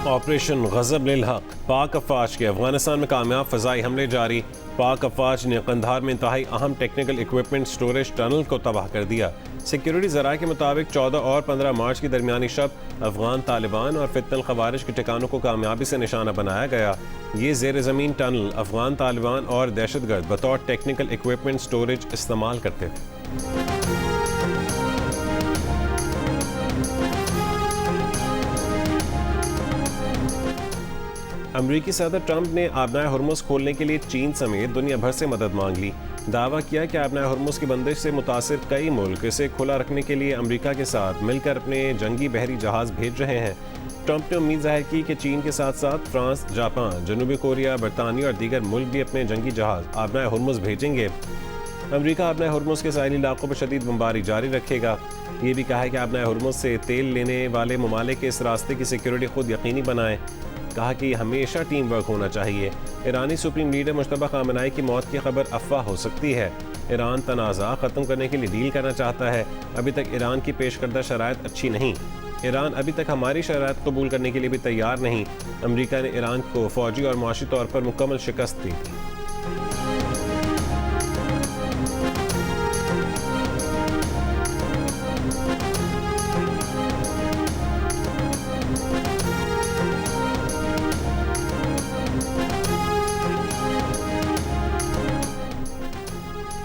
Operation गज़ब लिल हक, पाक अफवाज के अफगानिस्तान में कामयाब फ़ज़ाई हमले जारी। पाक अफवाज ने कंधार में इंतहाई अहम टेक्निकल इक्विपमेंट स्टोरेज टनल को तबाह कर दिया। सिक्योरिटी ज़राए के मुताबिक 14 और 15 मार्च की दरमियानी शब अफगान तालिबान और फितनल खवारिज के ठिकानों को कामयाबी से निशाना बनाया गया। ये ज़ेर ज़मीन टनल अफगान तालिबान और दहशतगर्द बतौर टेक्निकल इक्विपमेंट स्टोरेज इस्तेमाल करते थे। अमरीकी सदर ट्रंप ने आबनाए हुर्मुज़ खोलने के लिए चीन समेत दुनिया भर से मदद मांग ली। दावा किया कि आबनाए हुर्मुज़ की बंदिश से मुतासिर कई मुल्क इसे खुला रखने के लिए अमरीका के साथ मिलकर अपने जंगी बहरी जहाज़ भेज रहे हैं। ट्रंप ने उम्मीद जाहिर की कि चीन के साथ साथ फ्रांस, जापान, जनूबी कोरिया, बरतानिया और दीगर मुल्क भी अपने जंगी जहाज़ आबनाए हुर्मुज़ भेजेंगे। अमरीका आबनाए हुर्मुज़ के साहिली इलाकों पर शदीद बमबारी जारी रखेगा। ये भी कहा है कि आबनाए हुर्मुज़ से तेल लेने वाले ममालिक इस रास्ते की सिक्योरिटी खुद यकीनी बनाएं। कहा कि हमेशा टीम वर्क होना चाहिए। ईरानी सुप्रीम लीडर मुश्तबा खामनाई की मौत की खबर अफवाह हो सकती है। ईरान तनाज़ा ख़त्म करने के लिए डील करना चाहता है। अभी तक ईरान की पेश करदा शराइत अच्छी नहीं। ईरान अभी तक हमारी शराइत कबूल करने के लिए भी तैयार नहीं। अमरीका ने ईरान को फौजी और मुआशी तौर पर मुकम्मल शिकस्त दी थी।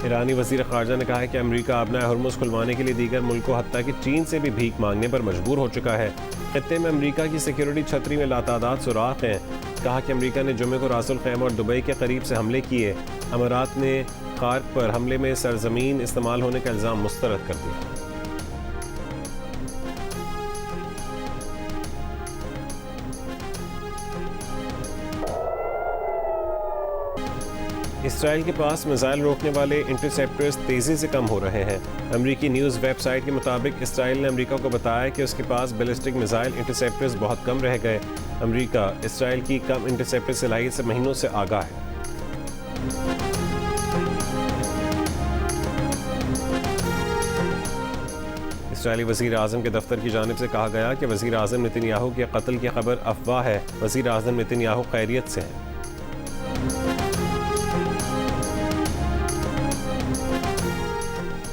ईरानी वज़ीर ख़ारजा ने कहा है कि अमरीका आबनाए हुर्मुज़ खुलवाने के लिए दीगर मुल्कों हत्ता कि चीन से भी भीख मांगने पर मजबूर हो चुका है। खित्ते में अमरीका की सिक्योरिटी छतरी में लातादाद सुराख हैं। कहा कि अमरीका ने जुमे को रासुल खैमा और दुबई के करीब से हमले किए। अमारात ने खार्क पर हमले में सरजमीन इस्तेमाल होने का इल्ज़ाम मुस्तरद कर दिया। इसराइल के पास मिसाइल रोकने वाले इंटरसेप्टर्स तेज़ी से कम हो रहे हैं। अमरीकी न्यूज़ वेबसाइट के मुताबिक इसराइल ने अमरीका को बताया कि उसके पास बैलिस्टिक मिसाइल इंटरसेप्टर्स बहुत कम रह गए। अमरीका इसराइल की कम इंटरसेप्टर सलाहियत से महीनों से आगाह है। इसराइली वज़ीर आज़म के दफ्तर की जानिब से कहा गया कि वज़ीर आज़म नेतन्याहू के कत्ल की खबर अफवाह है। वज़ीर आज़म नेतन्याहू खैरियत से हैं।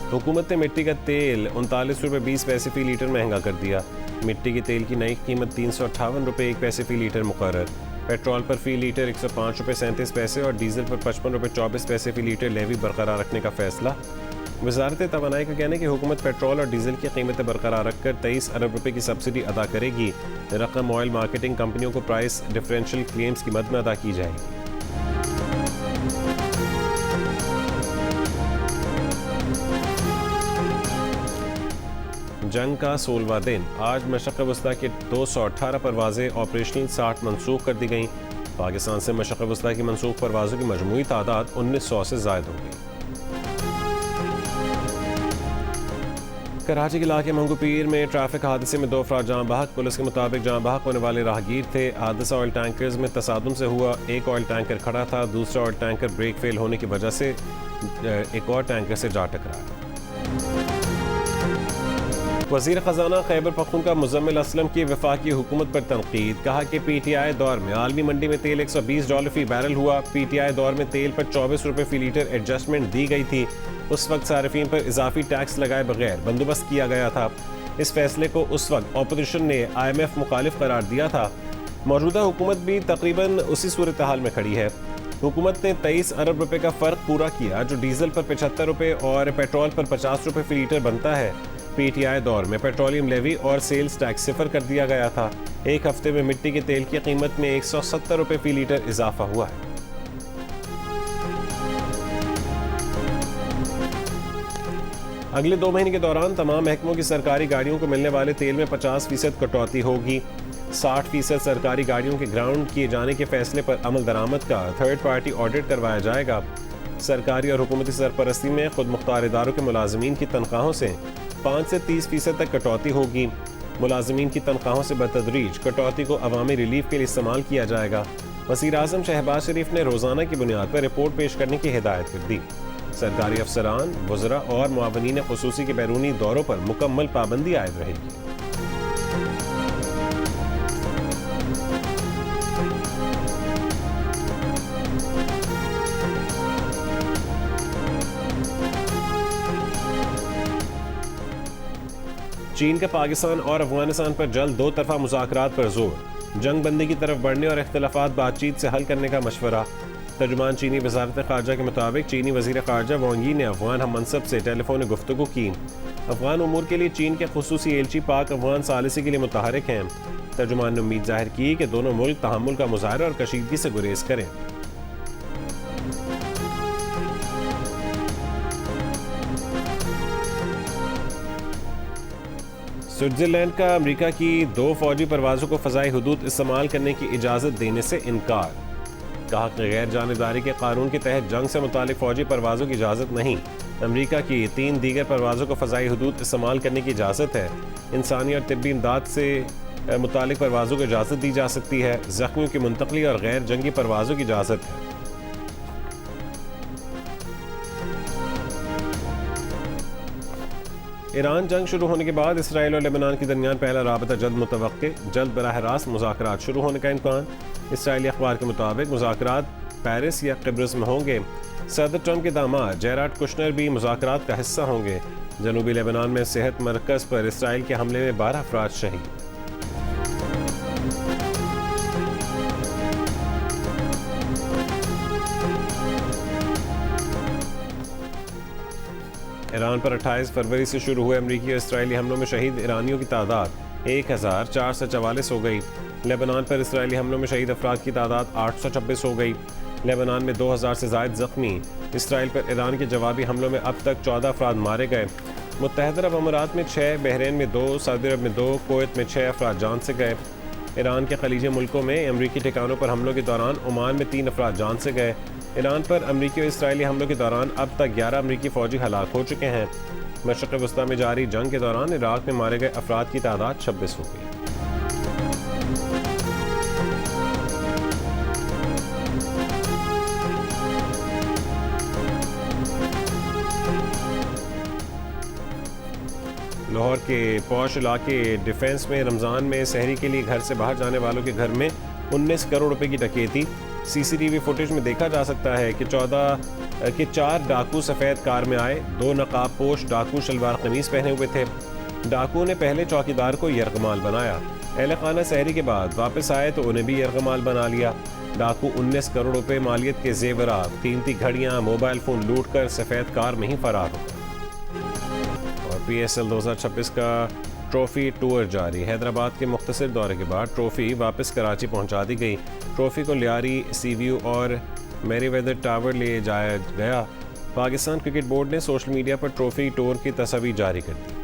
हुकूमत ने मिट्टी का तेल 39 रुपये 20 पैसे फ़ी लीटर महंगा कर दिया। मिट्टी के तेल की नई कीमत 358 रुपये 1 पैसे फ़ी लीटर मुकर्रर। पेट्रोल पर फ़ी लीटर 105 रुपये 37 पैसे और डीजल पर 55 रुपये 24 पैसे फ़ी लीटर लेवी बरकरार रखने का फैसला। वज़ारत तवानाई का कहना है कि हुकूमत पेट्रोल और डीजल की कीमतें बरकरार रखकर 23 अरब रुपये की सब्सिडी अदा करेगी। रकम ऑयल मार्केटिंग कंपनियों को प्राइस डिफरेंशियल क्लेम्स की मद में अदा की जाएगी। जंग का 16वां दिन आज मशक़ वस्ता के 218 परवाज़ें ऑपरेशनल 60 मनसूख कर दी गईं। पाकिस्तान से मशक़ वस्ता की मनसूख परवाज़ों की मजमूई तादाद 1900 से ज़ायद हो गई। कराची के इलाके मंगूपीर में ट्रैफिक हादसे में 2 अफराद जाँ बहक। पुलिस के मुताबिक जाँ बहक होने वाले राहगीर थे। हादसा ऑयल टैंकर्स में तसादुम से हुआ। एक ऑयल टैंकर खड़ा था, दूसरा ऑयल टैंकर ब्रेक फेल होने की वजह से एक और टैंकर से जा टकराया। वज़ीर ख़जाना खैबर पख्तूनख्वा मुज़म्मिल असलम की वफाकी हुकूमत पर तनकीद। कहा कि पीटीआई दौर में आलमी मंडी में तेल $120 फ़ी बैरल हुआ। पीटीआई दौर में तेल पर 24 रुपये फ़ी लीटर एडजस्टमेंट दी गई थी। उस वक्त सार्फिन पर इजाफी टैक्स लगाए बगैर बंदोबस्त किया गया था। इस फैसले को उस वक्त अपोजिशन ने IMF मुखालिफ करार दिया था। मौजूदा हुकूमत भी तकरीबन उसी सूरत हाल में खड़ी है। हुकूमत ने 23 अरब रुपये का फ़र्क पूरा किया, जो डीजल पर 75 रुपये और पेट्रोल पर 50 रुपये फ़ी लीटर बनता है। पीटीआई दौर में पेट्रोलियम लेवी और सेल्स टैक्स सिफर कर दिया गया था। एक हफ्ते में मिट्टी के तेल की कीमत में 170 रुपये फ़ी लीटर इजाफा हुआ है। अगले 2 महीने के दौरान तमाम महकमों की सरकारी गाड़ियों को मिलने वाले तेल में 50% कटौती होगी। 60% सरकारी गाड़ियों के ग्राउंड किए जाने के फैसले पर अमल दरामद का थर्ड पार्टी ऑडिट करवाया जाएगा। सरकारी और हुकूमती सरपरस्ती में खुद मुख्तार इदारों के मुलाजमीन की तनख्वाहों से 5 से 30% तक कटौती होगी। मुलाजमीन की तनख्वाहों से बतदरीज कटौती को अवामी रिलीफ के लिए इस्तेमाल किया जाएगा। वज़ीर आज़म शहबाज शरीफ ने रोज़ाना की बुनियाद पर रिपोर्ट पेश करने की हिदायत कर दी। सरकारी अफसरान, वज़रा और मुआवनीन ख़ुसूसी के बैरूनी दौरों पर मुकम्मल पाबंदी आयद रहेगी। चीन का पाकिस्तान और अफगानिस्तान पर जल्द दो तरफा मुज़ाकरात पर जोर। जंग बंदी की तरफ बढ़ने और इख्तिलाफात बातचीत से हल करने का मशवरा। तर्जुमान चीनी वजारत ख़ारजा के मुताबिक चीनी वज़ीर ख़ारजा वांग यी ने अफगान हम मनसब से टेलीफोन गुफ्तगू की। अफगान उमूर के लिए चीन के खुसूसी एलची पाक अफगान सालिसी के लिए मुतहरिक हैं। तर्जुमान ने उम्मीद जाहिर की कि दोनों मुल्क तहम्मुल का मुजाहरा और कशीदगी से गुरेज करें। स्विट्ज़रलैंड का अमेरिका की 2 फौजी परवाज़ों को फ़ज़ाई हुदूद इस्तेमाल करने की इजाज़त देने से इनकार। कहा कि गैर जानिबदारी के कानून के तहत जंग से मुतालिक फ़ौजी परवाज़ों की इजाज़त नहीं। अमेरिका की 3 दीगर परवाज़ों को फ़ज़ाई हुदूद इस्तेमाल करने की इजाज़त है। इंसानी और तिब्बी इमदाद से मुतालिक परवाज़ों को इजाज़त दी जा सकती है। ज़ख्मियों की मुंतकली और गैर जंगी परवाज़ों की इजाज़त है। ईरान जंग शुरू होने के बाद इसराइल और लेबनान के दरमियान पहला राबता जल्द मुतवक्के। जल्द बराह रास्त मुज़ाकरात शुरू होने का इम्कान। इसराइली अखबार के मुताबिक मुज़ाकरात पेरिस या क़िब्रस में होंगे। सदर ट्रंप के दामाद जैराड कुशनर भी मुज़ाकरात का हिस्सा होंगे। जनूबी लेबनान में सेहत मरकज़ पर इसराइल के हमले में 12 अफराद शहीद। ईरान पर 28 फरवरी से शुरू हुए अमरीकी और इसराइली हमलों में शहीद ईरानियों की तादाद 1444 हो गई। लेबनान पर इसराइली हमलों में शहीद अफराद की तादाद 826 हो गई। लेबनान में 2000 से ज़ायद ज़ख्मी। इसराइल पर ईरान के जवाबी हमलों में अब तक 14 अफराद मारे गए। मुत्तहदा अरब अमारात में 6, बहरीन में 2, सऊदी अरब में 2, कुवैत में 6 अफराद जान से गए। ईरान के खलीजी मुल्कों में अमरीकी ठिकानों पर हमलों के दौरान ओमान में 3 अफराद जान से गए। ईरान पर अमरीकी और इसराइली हमलों के दौरान अब तक 11 अमरीकी फ़ौजी हलाक हो चुके हैं। मशरिक़ वस्ता में जारी जंग के दौरान इराक़ में मारे गए अफराद की तादाद 26 हो गई। लाहौर के पौश इलाके डिफेंस में रमज़ान में सहरी के लिए घर से बाहर जाने वालों के घर में 19 करोड़ रुपए की डकैती। सीसीटीवी फुटेज में देखा जा सकता है कि 4 डाकू सफ़ेद कार में आए। 2 नकाब पोश डाकू शलवार कमीज पहने हुए थे। डाकू ने पहले चौकीदार को यरगमाल बनाया। अहले खाना सहरी के बाद वापस आए तो उन्हें भी यरगमाल बना लिया। डाकू 19 करोड़ रुपए मालियत के जेवरात, कीमती घड़ियां, मोबाइल फ़ोन लूट कर सफ़ेद कार में ही फरार हो गए। और PSL 2026 का ट्रॉफी टूर जारी। हैदराबाद के मुख्तसर दौरे के बाद ट्रॉफी वापस कराची पहुंचा दी गई। ट्रॉफी को लियारी, सीव्यू और मेरीवेदर टावर ले जाया गया। पाकिस्तान क्रिकेट बोर्ड ने सोशल मीडिया पर ट्रॉफी टूर की तस्वीर जारी कर दी।